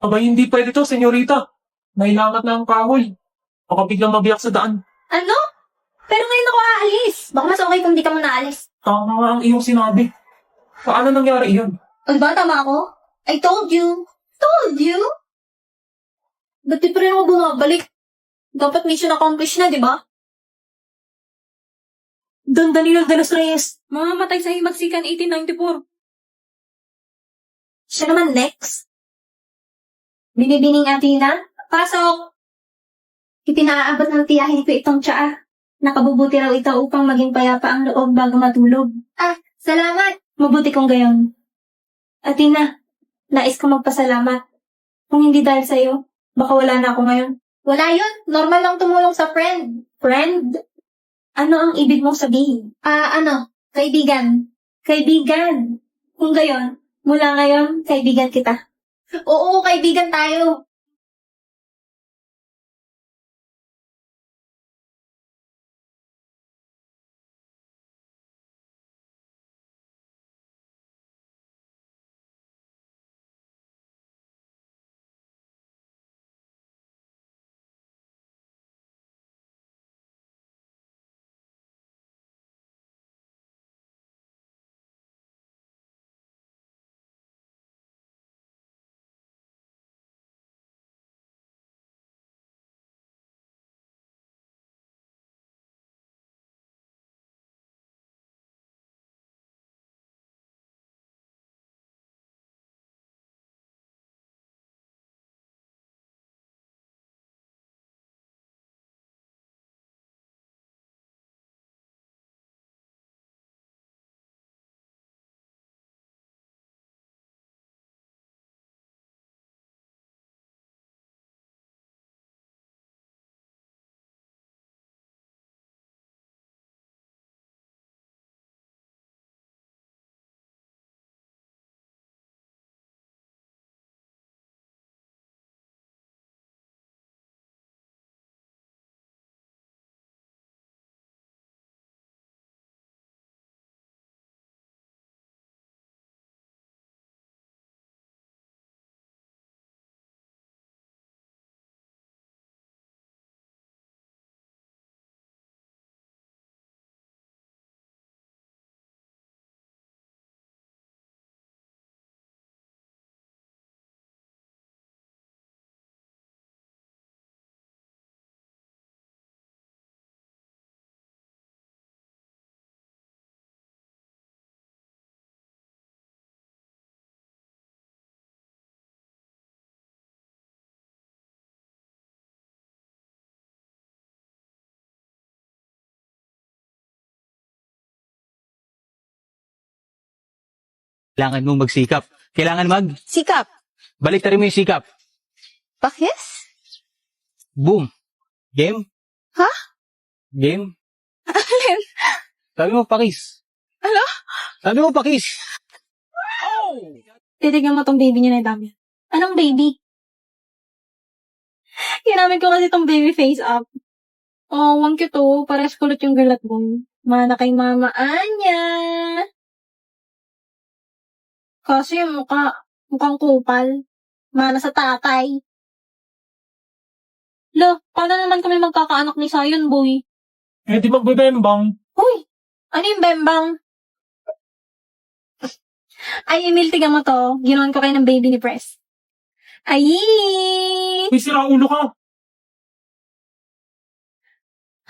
Aba, hindi pwede to, senyorita. Nailangat na ang kahoy. Baka biglang mabiyak sa daan. Ano? Pero ngayon ako aalis. Baka mas okay kung di ka muna aalis. Tama nga ang iyong sinabi. Paano nangyari iyon? O diba, tama ako? I told you. Told you? Ba't di pa rin ako bumabalik? Dapat mission accomplished na, di ba? Don Danilo de los Reyes. Mamamatay sa Himagsikan 1894. Siya naman next. Binibining Athena, pasok! Ipinaabot ng tiyahin ko itong tsaa. Nakabubuti raw ito upang maging payapa ang loob bago matulog. Ah, salamat! Mabuti kong gayon. Athena, nais ko magpasalamat. Kung hindi dahil sa'yo, baka wala na ako ngayon. Wala yun. Normal lang tumulong sa friend. Friend? Ano ang ibig mong sabihin? Kaibigan. Kaibigan. Kung gayon, mula ngayon, kaibigan kita. Oo, kaibigan tayo. Kailangan mong magsikap. Kailangan Sikap. baliktarin mo yung sikap. Pakis? Boom. Game? Ha? Game? Alin? Sabi mo pakis. Ano? Sabi mo pakis. Titignan mo tong baby niya na dami. Anong baby? Ginamit ko kasi tong baby face up. Oh, ang cute oh. Pares kulot yung girl at boy. Mana kay mama Anya. Kasi yung mukhang kupal. Mana sa tatay. Lo, paano naman kami magkakaanak ni Sayon, boy? Eh di magbebembang. Uy, ano yung bembang? Ay, Emil, tiga mo to. Ginawan ko kayo ng baby ni Press. Ay! Uy, sira ulo ka.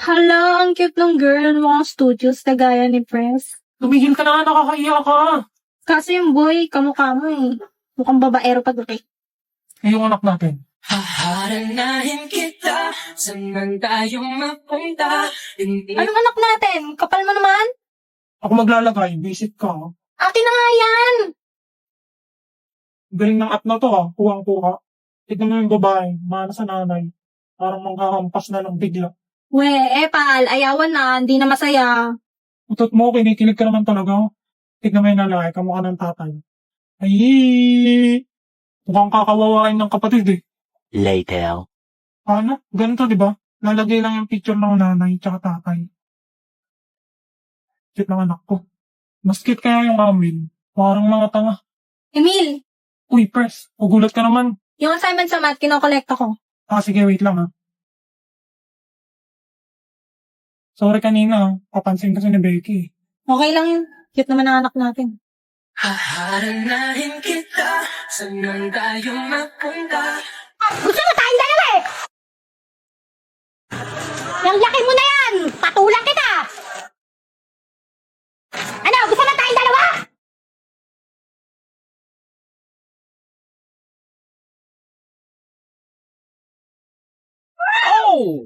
Hala, ang cute ng girl. Mukhang studios na gaya ni Press. Tumigil ka na nga, nakakahiya ka. Kasi yung boy, kamukha mo eh. Mukhang babaero pagdating. Eh, yung anak natin. Haharanahin kita, saan tayo mapunta? Hindi Anong anak natin? Kapal mo naman? Ako maglalagay, visit ka. Akin na nga yan! Galing ng app na to ha, kuwang-kuha. Tignan mo yung babae, mana sa nanay. Parang manghahampas na ng bigla. We, pal, ayawan na, hindi na masaya. Utot mo, kinikilig ka naman talaga. Tignan mo yung lalaki, kamukha ng tatay. Ay, mukhang kakawawain ng kapatid eh. Later. Ano? Ganito, di ba? Lalagay lang yung picture ng nanay tsaka tatay. Cute ng anak ko. Mas cute kaya yung amin. Parang mga tanga. Emil, Uy, Pres, magulat ka naman. Yung assignment sa math, kinokolekta ko. Sige, wait lang ha. Sorry kanina, papansin kasi ni Becky. Okay lang yun. Cute naman ang anak natin. Haharanahin kita, saan man tayo mapunta. Gusto mo tayong dalawa eh! Yung laki mo na yan! Patulang kita! Ano? Gusto mo tayong dalawa? Oh!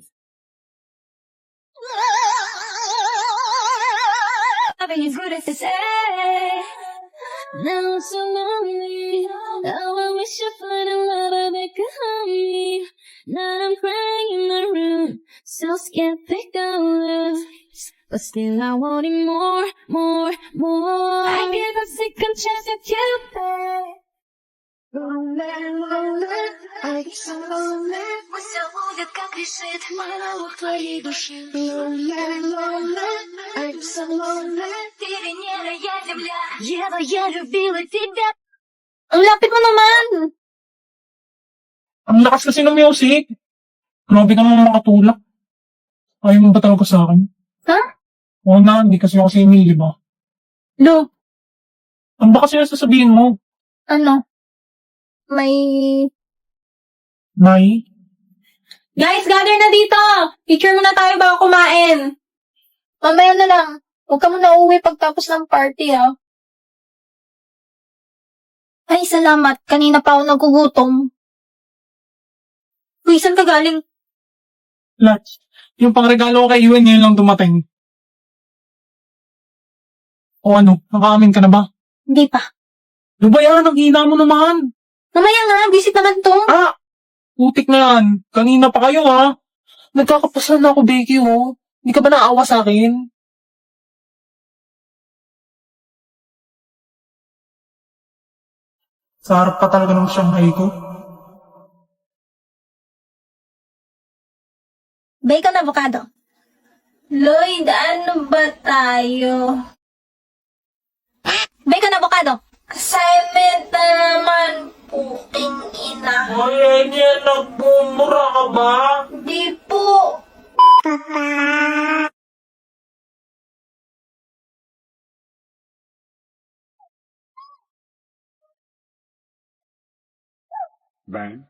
Nothing is good as to say. Now I'm so lonely. Now I wish I find a lover that could help me. Now I'm crying in my room, so scared to go. But still I want it more, more, more. I give a second chance at you, babe. I get so lonely. Все будет как решит монолог твоей души. I get so lonely. Ты Венера, я Земля. Ева, я любила тебя. Ang lapit mo naman! Ang lakas kasi ng music. Grabe ka naman makatulak. Ayaw mo ba talaga sa akin? Ha? Oo na, hindi kasi ako si Emily ba? Lo, Ano ba kasi yung sasabihin mo? ano? May... May? Guys, gather na dito! Picture muna tayo bago kumain. Mamaya na lang. Huwag ka muna uuwi pagtapos ng party, ha? Ay, salamat. Kanina pa ako nagugutom. Uy, saan ka galing? Lats. Yung pangregalo ko kay Iwan ngayon lang dumating. O ano, nakaamin ka na ba? Hindi pa. Ano ba yan? Ang hina mo naman. Mamaya nga, visit naman to. Putik na yan. Kanina pa kayo ha. Nagkakapasan na ako, Becky oh. Hindi ka ba naawa sa akin? Sa harap pa talaga ng Shanghai ko. Bacon avocado. Lloyd, ano ba tayo? Bacon avocado. Assignment na naman. Puking ina. Ay, niya, nagbumura ka ba? Di po. Bang.